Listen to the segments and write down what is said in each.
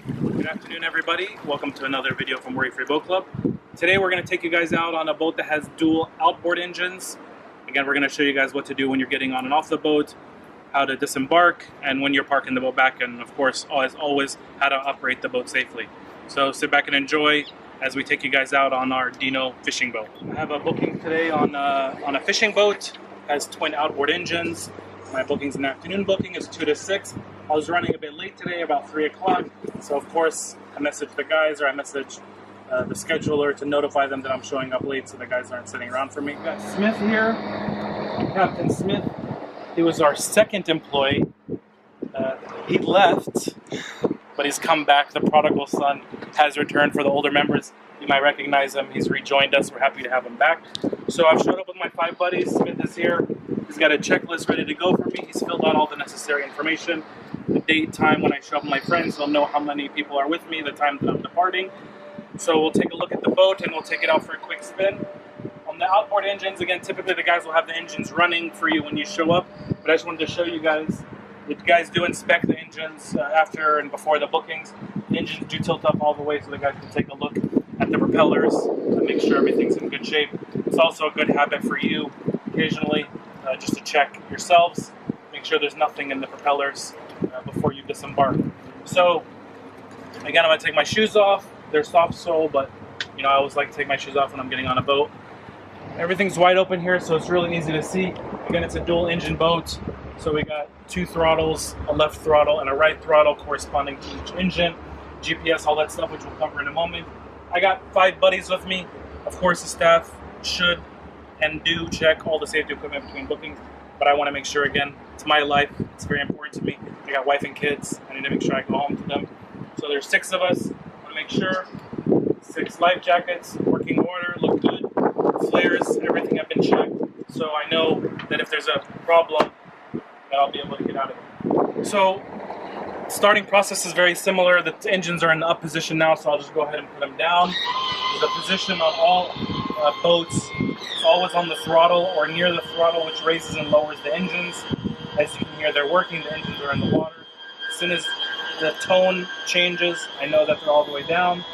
Good afternoon, everybody. Welcome to another video from Worry Free Boat Club. Today we're going to take you guys out on a boat that has dual outboard engines. Again, we're going to show you guys what to do when you're getting on and off the boat, how to disembark, and when you're parking the boat back, and of course, as always, how to operate the boat safely. So sit back and enjoy as we take you guys out on our Dino fishing boat. I have a booking today on a fishing boat. It has twin outboard engines. My booking's an afternoon booking. It's 2 to 6. I was running a bit late today, about 3 o'clock. So of course, I messaged the guys, or I messaged the scheduler to notify them that I'm showing up late so the guys aren't sitting around for me. We got Smith here, Captain Smith. He was our second employee. He left, but he's come back. The prodigal son has returned. For the older members, you might recognize him. He's rejoined us. We're happy to have him back. So I've showed up with my 5 buddies. Smith is here. He's got a checklist ready to go for me. He's filled out all the necessary information. The date, time when I show up with my friends, they'll know how many people are with me, the time that I'm departing. So we'll take a look at the boat and we'll take it out for a quick spin. On the outboard engines, again, typically the guys will have the engines running for you when you show up. But I just wanted to show you guys, if you guys do inspect the engines after and before the bookings, the engines do tilt up all the way so the guys can take a look at the propellers to make sure everything's in good shape. It's also a good habit for you occasionally just to check yourselves, make sure there's nothing in the propellers before you disembark. So again, I'm going to take my shoes off. They're soft sole, but you know, I always like to take my shoes off when I'm getting on a boat. Everything's wide open here, so it's really easy to see. Again, it's a dual engine boat, so we got 2 throttles, a left throttle and a right throttle corresponding to each engine, GPS, all that stuff, which we'll cover in a moment. I got 5 buddies with me. Of course, the staff should and do check all the safety equipment between bookings, but I want to make sure, again, it's my life, it's very important to me. I got wife and kids, I need to make sure I go home to them. So there's 6 of us. I want to make sure 6 life jackets, working order, look good, flares, everything have been checked, so I know that if there's a problem, that I'll be able to get out of it. So starting process is very similar. The engines are in the up position now, so I'll just go ahead and put them down. There's a position on all boats. It's always on the throttle or near the throttle, which raises and lowers the engines. As you can hear, they're working. The engines are in the water. As soon as the tone changes, I know that they're all the way down.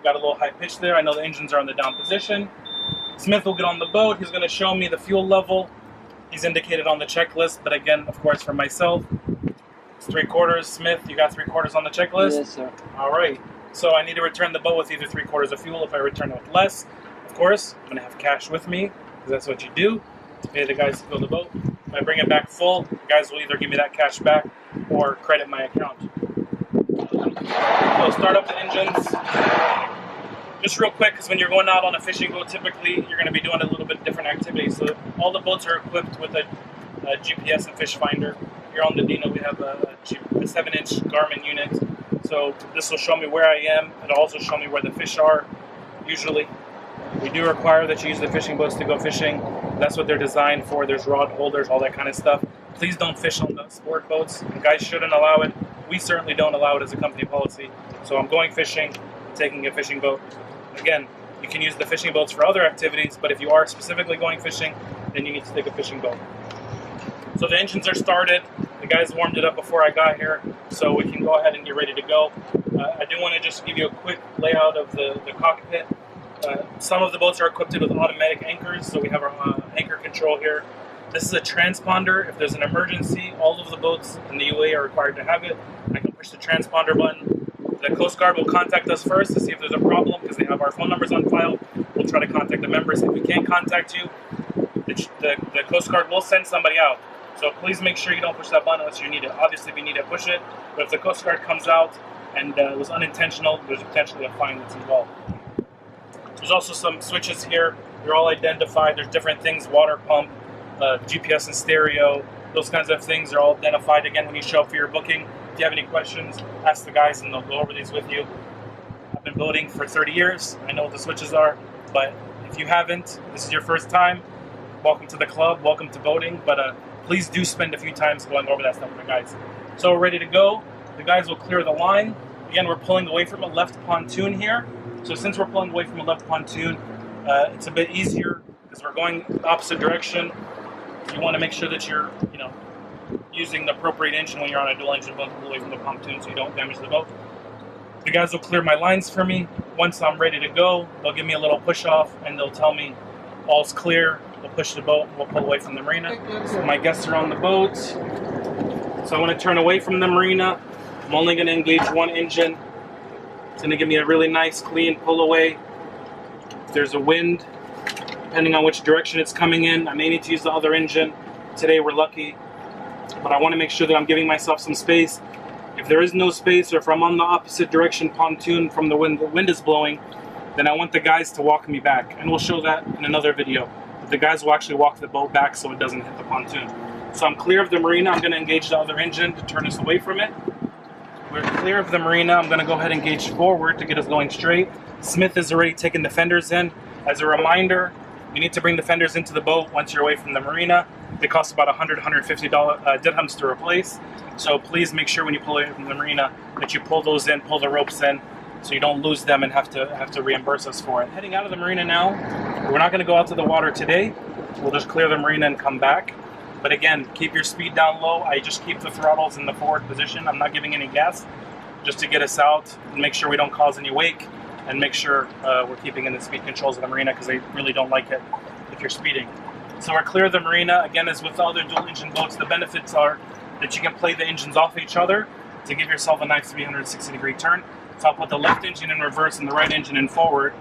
Got a little high pitch there. I know the engines are in the down position. Smith will get on the boat. He's going to show me the fuel level. He's indicated on the checklist, but again, of course, for myself, it's 3/4. Smith, you got 3/4 on the checklist? Yes, sir. All right. So I need to return the boat with either 3/4 of fuel. If I return it with less, of course, I'm going to have cash with me, because that's what you do to pay the guys to fill the boat. If I bring it back full, the guys will either give me that cash back or credit my account. So start up the engines. Just real quick, because when you're going out on a fishing boat, typically you're going to be doing a little bit different activities. So all the boats are equipped with a GPS and fish finder. Here on the Dino, we have a 7-inch Garmin unit. So this will show me where I am. It'll also show me where the fish are, usually. We do require that you use the fishing boats to go fishing. That's what they're designed for. There's rod holders, all that kind of stuff. Please don't fish on the sport boats. And guys shouldn't allow it. We certainly don't allow it as a company policy. So I'm going fishing, taking a fishing boat. Again, you can use the fishing boats for other activities, but if you are specifically going fishing, then you need to take a fishing boat. So the engines are started. The guys warmed it up before I got here, so we can go ahead and get ready to go. I do want to just give you a quick layout of the cockpit. Some of the boats are equipped with automatic anchors, so we have our anchor control here. This is a transponder. If there's an emergency, all of the boats in the UAE are required to have it. I can push the transponder button. The Coast Guard will contact us first to see if there's a problem, because they have our phone numbers on file. We'll try to contact the members. If we can't contact you, the Coast Guard will send somebody out. So please make sure you don't push that button unless you need it. Obviously, if you need to push it, but if the Coast Guard comes out and it was unintentional, there's potentially a fine that's involved. There's also some switches here. They're all identified. There's different things, water pump, GPS and stereo, those kinds of things are all identified. Again, when you show up for your booking, if you have any questions, ask the guys and they'll go over these with you. I've been boating for 30 years. I know what the switches are, but if you haven't, this is your first time, welcome to the club, welcome to boating, but please do spend a few times going over that stuff with the guys. So we're ready to go. The guys will clear the line. Again, we're pulling away from a left pontoon here. So since we're pulling away from a left pontoon, it's a bit easier because we're going the opposite direction. You want to make sure that you're, using the appropriate engine when you're on a dual engine boat to pull away from the pontoon so you don't damage the boat. The guys will clear my lines for me. Once I'm ready to go, they'll give me a little push off and they'll tell me all's clear. We'll push the boat and we'll pull away from the marina. So my guests are on the boat. So I want to turn away from the marina. I'm only going to engage one engine. It's going to give me a really nice, clean pull away. If there's a wind, depending on which direction it's coming in, I may need to use the other engine. Today we're lucky, but I want to make sure that I'm giving myself some space. If there is no space, or if I'm on the opposite direction pontoon from the wind is blowing, then I want the guys to walk me back. And we'll show that in another video. The guys will actually walk the boat back so it doesn't hit the pontoon. So I'm clear of the marina. I'm going to engage the other engine to turn us away from it. We're clear of the marina. I'm going to go ahead and engage forward to get us going straight. Smith has already taken the fenders in. As a reminder, you need to bring the fenders into the boat once you're away from the marina. They cost about $100, $150 dirhams to replace. So please make sure when you pull away from the marina that you pull those in, pull the ropes in, so you don't lose them and have to reimburse us for it. Heading out of the marina now. We're not going to go out to the water today. We'll just clear the marina and come back. But again, keep your speed down low. I just keep the throttles in the forward position. I'm not giving any gas just to get us out and make sure we don't cause any wake, and make sure we're keeping in the speed controls of the marina, because they really don't like it if you're speeding. So we're clear of the marina. Again, as with other dual engine boats, the benefits are that you can play the engines off each other to give yourself a nice 360-degree turn. So I'll put the left engine in reverse and the right engine in forward,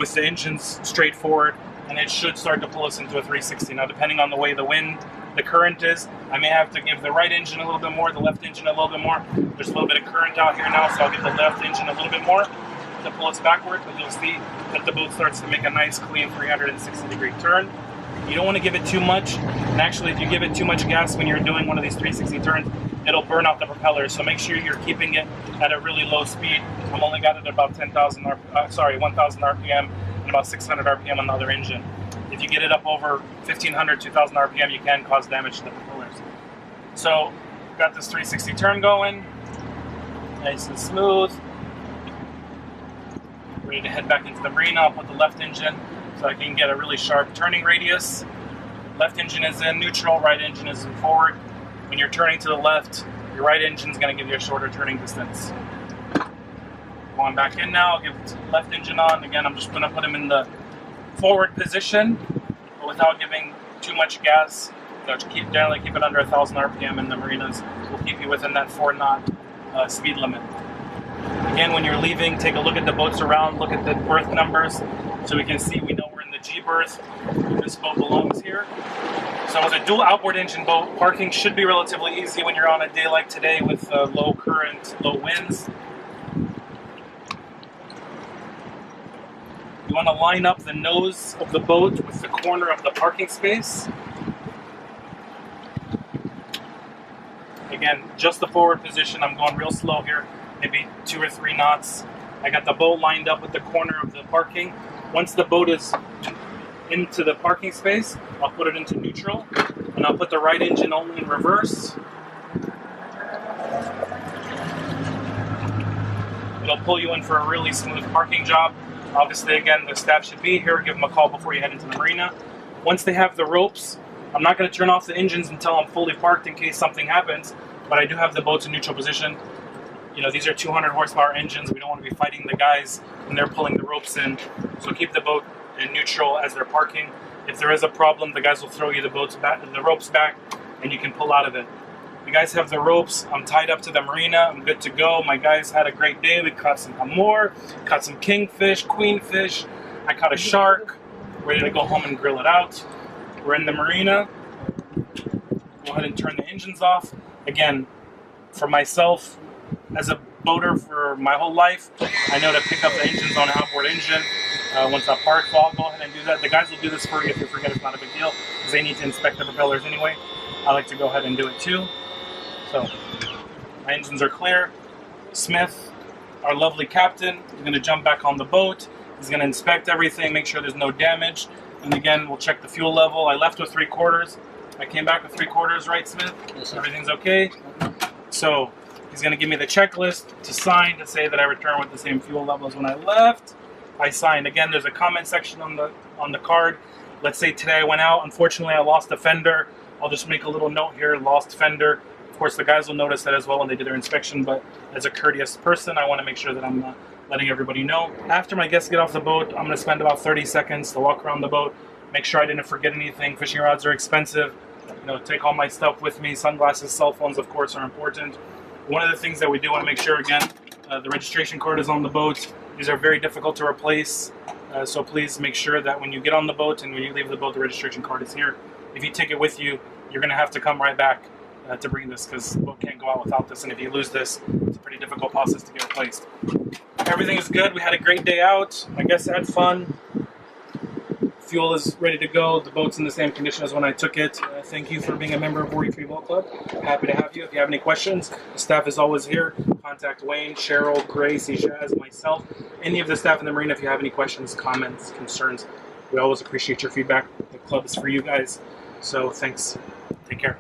with the engines straight forward, and it should start to pull us into a 360. Now, depending on the way the wind, the current is, I may have to give the right engine a little bit more, the left engine a little bit more. There's a little bit of current out here now, so I'll give the left engine a little bit more to pull us backward, but you'll see that the boat starts to make a nice, clean 360-degree turn. You don't want to give it too much, and actually if you give it too much gas when you're doing one of these 360 turns, it'll burn out the propeller. So make sure you're keeping it at a really low speed. I'm only got it at about 1,000 RPM and about 600 RPM on the other engine. If you get it up over 1,500, 2,000 RPM, you can cause damage to the propellers. So got this 360 turn going, nice and smooth. Ready to head back into the marina. I'll put the left engine so I can get a really sharp turning radius. Left engine is in neutral, right engine is in forward. When you're turning to the left, your right engine is going to give you a shorter turning distance. Going back in now, I'll give the left engine on. Again, I'm just going to put him in the forward position, but without giving too much gas. So generally keep it under 1,000 RPM in the marinas. We'll keep you within that 4-knot speed limit. Again, when you're leaving, take a look at the boats around, look at the berth numbers, so we can see we know we're in the G berth. This boat belongs here. So with a dual outboard engine boat, parking should be relatively easy when you're on a day like today with low current, low winds. You want to line up the nose of the boat with the corner of the parking space. Again, just the forward position. I'm going real slow here, maybe 2 or 3 knots. I got the boat lined up with the corner of the parking. Once the boat is into the parking space, I'll put it into neutral, and I'll put the right engine only in reverse. It'll pull you in for a really smooth parking job. Obviously, again, the staff should be here. Give them a call before you head into the marina. Once they have the ropes, I'm not going to turn off the engines until I'm fully parked in case something happens, but I do have the boats in neutral position. You know, these are 200 horsepower engines. We don't want to be fighting the guys when they're pulling the ropes in. So keep the boat in neutral as they're parking. If there is a problem, the guys will throw you the ropes back, and you can pull out of it. You guys have the ropes. I'm tied up to the marina. I'm good to go. My guys had a great day. We caught some hamor, caught some kingfish, queenfish. I caught a shark. Ready to go home and grill it out. We're in the marina. Go ahead and turn the engines off. Again, for myself, as a boater for my whole life, I know to pick up the engines on an outboard engine once I park, so I'll go ahead and do that. The guys will do this for you if you forget. It's not a big deal because they need to inspect the propellers anyway. I like to go ahead and do it too. So my engines are clear. Smith, our lovely captain, is going to jump back on the boat. He's going to inspect everything, make sure there's no damage. And again, we'll check the fuel level. I left with 3/4. I came back with 3/4, right, Smith? Yes, sir. Everything's okay. So he's going to give me the checklist to sign to say that I return with the same fuel level as when I left. I signed. Again, there's a comment section on the card. Let's say today I went out. Unfortunately, I lost a fender. I'll just make a little note here, lost fender. Of course, the guys will notice that as well when they do their inspection, but as a courteous person, I want to make sure that I'm letting everybody know. After my guests get off the boat, I'm going to spend about 30 seconds to walk around the boat, make sure I didn't forget anything. Fishing rods are expensive. You know, take all my stuff with me. Sunglasses, cell phones, of course, are important. One of the things that we do want to make sure, again, the registration card is on the boat. These are very difficult to replace, so please make sure that when you get on the boat and when you leave the boat, the registration card is here. If you take it with you, you're going to have to come right back to bring this, because the boat can't go out without this, and if you lose this, it's a pretty difficult process to get replaced. Everything is good. We had a great day out. I guess I had fun. Fuel is ready to go. The boat's in the same condition as when I took it. Thank you for being a member of Worry Free Boat Club. Happy to have you. If you have any questions, the staff is always here. Contact Wayne, Cheryl, Grace, Ijaz, myself, any of the staff in the marina if you have any questions, comments, concerns. We always appreciate your feedback. The club is for you guys. So thanks. Take care.